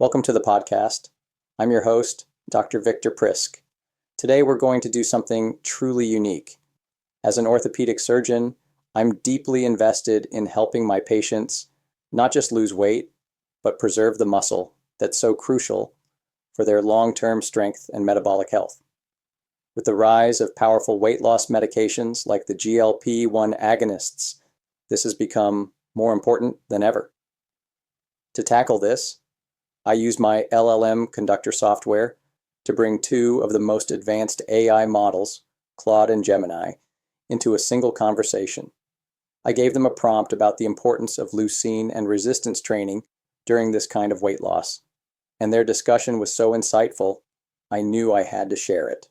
Welcome to the podcast. I'm your host, Dr. Victor Prisk. Today we're going to do something truly unique. As an orthopedic surgeon, I'm deeply invested in helping my patients not just lose weight, but preserve the muscle that's so crucial for their long-term strength and metabolic health. With the rise of powerful weight loss medications like the GLP-1 agonists, this has become more important than ever. To tackle this, I use my LLM conductor software to bring two of the most advanced AI models, Claude and Gemini, into a single conversation. I gave them a prompt about the importance of leucine and resistance training during this kind of weight loss, and their discussion was so insightful, I knew I had to share it.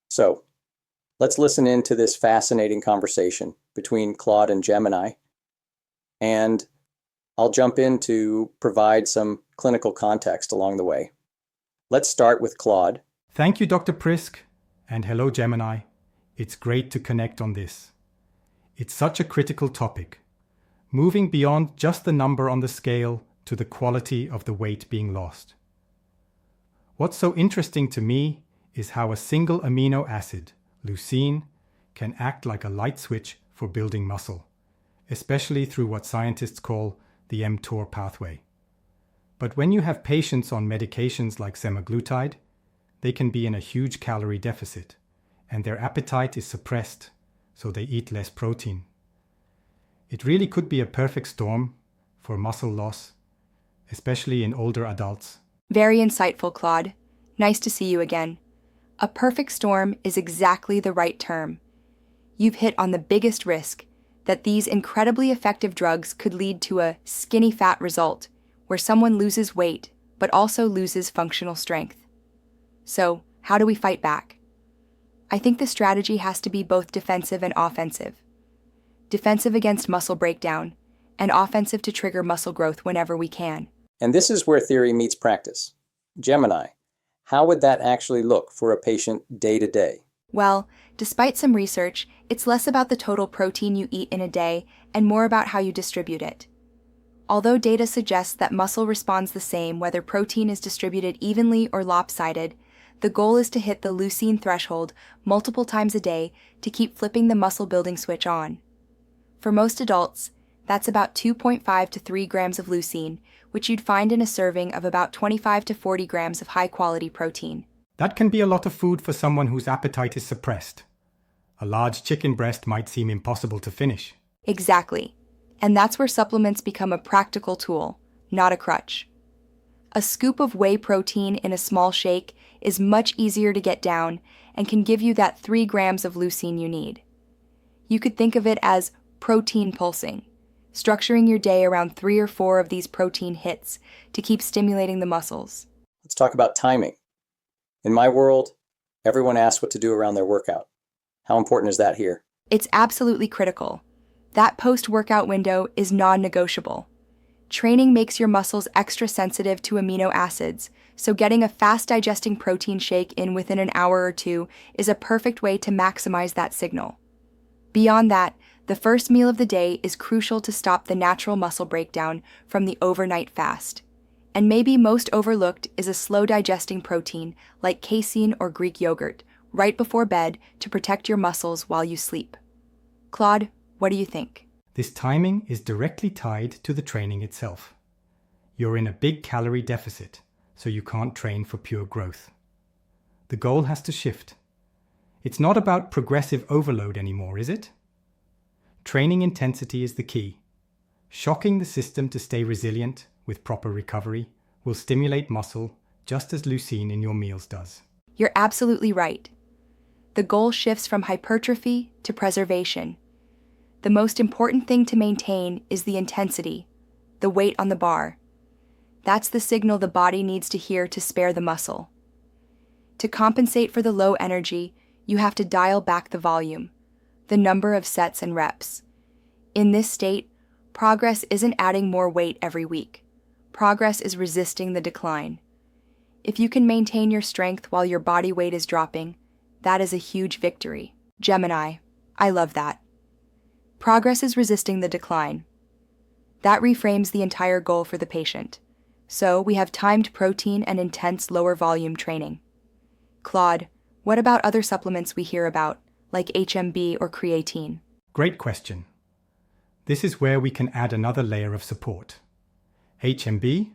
So, let's listen in to this fascinating conversation between Claude and Gemini, and I'll jump in to provide some clinical context along the way. Let's start with Claude. Thank you, Dr. Prisk, and hello, Gemini. It's great to connect on this. It's such a critical topic, moving beyond just the number on the scale to the quality of the weight being lost. What's so interesting to me is how a single amino acid, leucine, can act like a light switch for building muscle, especially through what scientists call the mTOR pathway. But when you have patients on medications like semaglutide, they can be in a huge calorie deficit, and their appetite is suppressed, so they eat less protein. It really could be a perfect storm for muscle loss, especially in older adults. Very insightful, Claude. Nice to see you again. A perfect storm is exactly the right term. You've hit on the biggest risk, that these incredibly effective drugs could lead to a skinny fat result, where someone loses weight, but also loses functional strength. So, how do we fight back? I think the strategy has to be both defensive and offensive. Defensive against muscle breakdown, and offensive to trigger muscle growth whenever we can. And this is where theory meets practice. Gemini, how would that actually look for a patient day to day? Well, despite some research, it's less about the total protein you eat in a day and more about how you distribute it. Although data suggests that muscle responds the same whether protein is distributed evenly or lopsided, the goal is to hit the leucine threshold multiple times a day to keep flipping the muscle building switch on. For most adults, that's about 2.5 to 3 grams of leucine, which you'd find in a serving of about 25 to 40 grams of high-quality protein. That can be a lot of food for someone whose appetite is suppressed. A large chicken breast might seem impossible to finish. Exactly. And that's where supplements become a practical tool, not a crutch. A scoop of whey protein in a small shake is much easier to get down and can give you that 3 grams of leucine you need. You could think of it as protein pulsing, structuring your day around 3 or 4 of these protein hits to keep stimulating the muscles. Let's talk about timing. In my world, everyone asks what to do around their workout. How important is that here? It's absolutely critical. That post-workout window is non-negotiable. Training makes your muscles extra sensitive to amino acids, so getting a fast-digesting protein shake in within an hour or two is a perfect way to maximize that signal. Beyond that, the first meal of the day is crucial to stop the natural muscle breakdown from the overnight fast. And maybe most overlooked is a slow-digesting protein like casein or Greek yogurt right before bed to protect your muscles while you sleep. Claude, what do you think? This timing is directly tied to the training itself. You're in a big calorie deficit, so you can't train for pure growth. The goal has to shift. It's not about progressive overload anymore, is it? Training intensity is the key. Shocking the system to stay resilient with proper recovery will stimulate muscle just as leucine in your meals does. You're absolutely right. The goal shifts from hypertrophy to preservation. The most important thing to maintain is the intensity, the weight on the bar. That's the signal the body needs to hear to spare the muscle. To compensate for the low energy, you have to dial back the volume, the number of sets and reps. In this state, progress isn't adding more weight every week. Progress is resisting the decline. If you can maintain your strength while your body weight is dropping, that is a huge victory. Gemini, I love that. Progress is resisting the decline. That reframes the entire goal for the patient. So we have timed protein and intense lower volume training. Claude, what about other supplements we hear about, like HMB or creatine? Great question. This is where we can add another layer of support. HMB,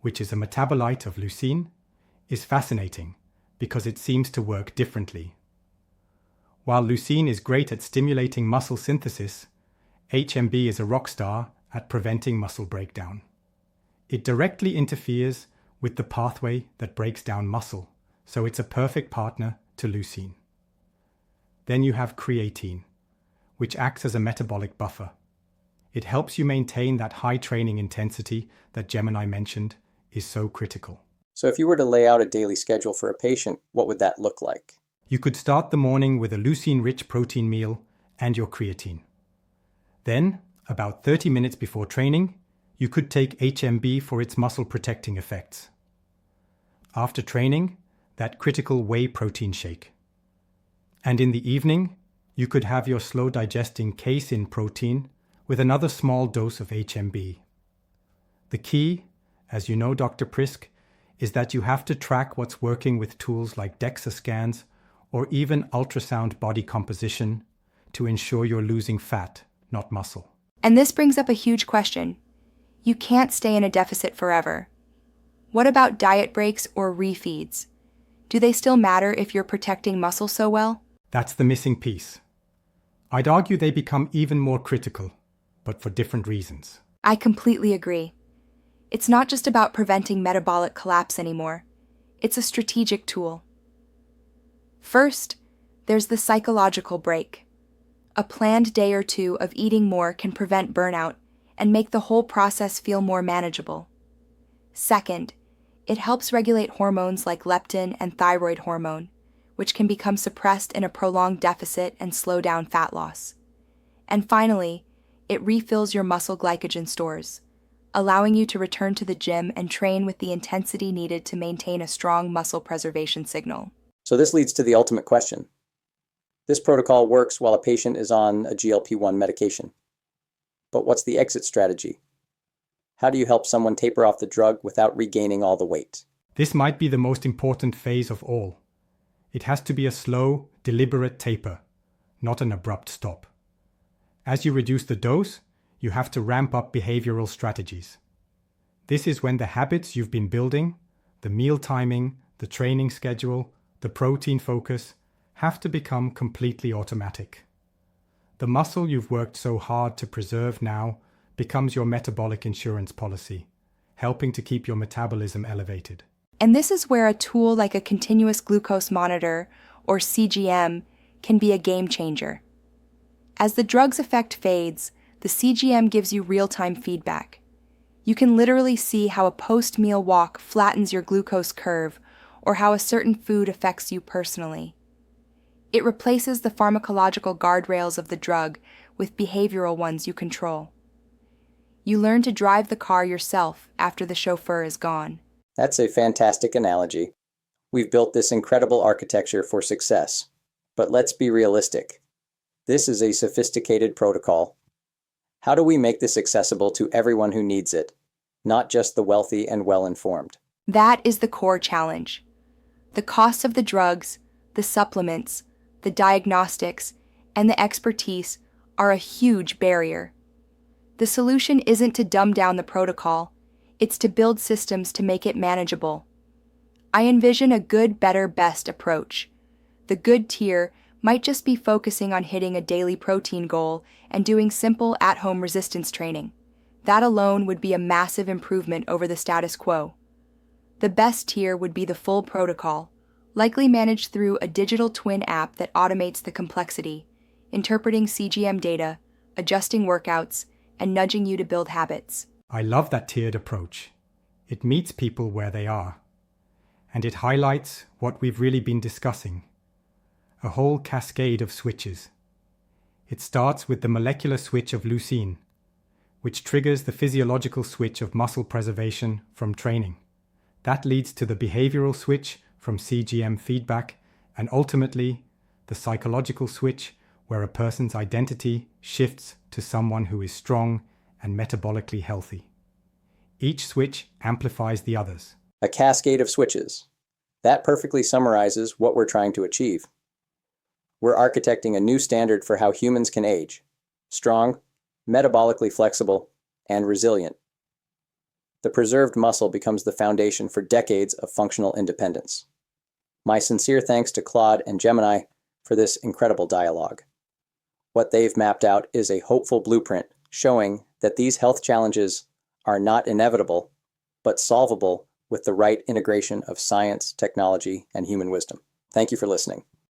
which is a metabolite of leucine, is fascinating because it seems to work differently. While leucine is great at stimulating muscle synthesis, HMB is a rock star at preventing muscle breakdown. It directly interferes with the pathway that breaks down muscle, so it's a perfect partner to leucine. Then you have creatine, which acts as a metabolic buffer. It helps you maintain that high training intensity that Gemini mentioned is so critical. So if you were to lay out a daily schedule for a patient, what would that look like? You could start the morning with a leucine-rich protein meal and your creatine. Then, about 30 minutes before training, you could take HMB for its muscle-protecting effects. After training, that critical whey protein shake. And in the evening, you could have your slow-digesting casein protein with another small dose of HMB. The key, as you know, Dr. Prisk, is that you have to track what's working with tools like DEXA scans or even ultrasound body composition to ensure you're losing fat, not muscle. And this brings up a huge question. You can't stay in a deficit forever. What about diet breaks or refeeds? Do they still matter if you're protecting muscle so well? That's the missing piece. I'd argue they become even more critical, but for different reasons. I completely agree. It's not just about preventing metabolic collapse anymore. It's a strategic tool. First, there's the psychological break. A planned day or two of eating more can prevent burnout and make the whole process feel more manageable. Second, it helps regulate hormones like leptin and thyroid hormone, which can become suppressed in a prolonged deficit and slow down fat loss. And finally, it refills your muscle glycogen stores, allowing you to return to the gym and train with the intensity needed to maintain a strong muscle preservation signal. So this leads to the ultimate question. This protocol works while a patient is on a GLP-1 medication. But what's the exit strategy? How do you help someone taper off the drug without regaining all the weight? This might be the most important phase of all. It has to be a slow, deliberate taper, not an abrupt stop. As you reduce the dose, you have to ramp up behavioral strategies. This is when the habits you've been building, the meal timing, the training schedule, the protein focus, have to become completely automatic. The muscle you've worked so hard to preserve now becomes your metabolic insurance policy, helping to keep your metabolism elevated. And this is where a tool like a continuous glucose monitor, or CGM, can be a game changer. As the drug's effect fades, the CGM gives you real-time feedback. You can literally see how a post-meal walk flattens your glucose curve or how a certain food affects you personally. It replaces the pharmacological guardrails of the drug with behavioral ones you control. You learn to drive the car yourself after the chauffeur is gone. That's a fantastic analogy. We've built this incredible architecture for success. But let's be realistic. This is a sophisticated protocol. How do we make this accessible to everyone who needs it, not just the wealthy and well-informed? That is the core challenge. The costs of the drugs, the supplements, the diagnostics, and the expertise are a huge barrier. The solution isn't to dumb down the protocol, it's to build systems to make it manageable. I envision a good, better, best approach. The good tier might just be focusing on hitting a daily protein goal and doing simple at-home resistance training. That alone would be a massive improvement over the status quo. The best tier would be the full protocol, likely managed through a digital twin app that automates the complexity, interpreting CGM data, adjusting workouts, and nudging you to build habits. I love that tiered approach. It meets people where they are. And it highlights what we've really been discussing. A whole cascade of switches. It starts with the molecular switch of leucine, which triggers the physiological switch of muscle preservation from training. That leads to the behavioral switch from CGM feedback, and ultimately, the psychological switch where a person's identity shifts to someone who is strong and metabolically healthy. Each switch amplifies the others. A cascade of switches. That perfectly summarizes what we're trying to achieve. We're architecting a new standard for how humans can age: strong, metabolically flexible, and resilient. The preserved muscle becomes the foundation for decades of functional independence. My sincere thanks to Claude and Gemini for this incredible dialogue. What they've mapped out is a hopeful blueprint showing that these health challenges are not inevitable, but solvable with the right integration of science, technology, and human wisdom. Thank you for listening.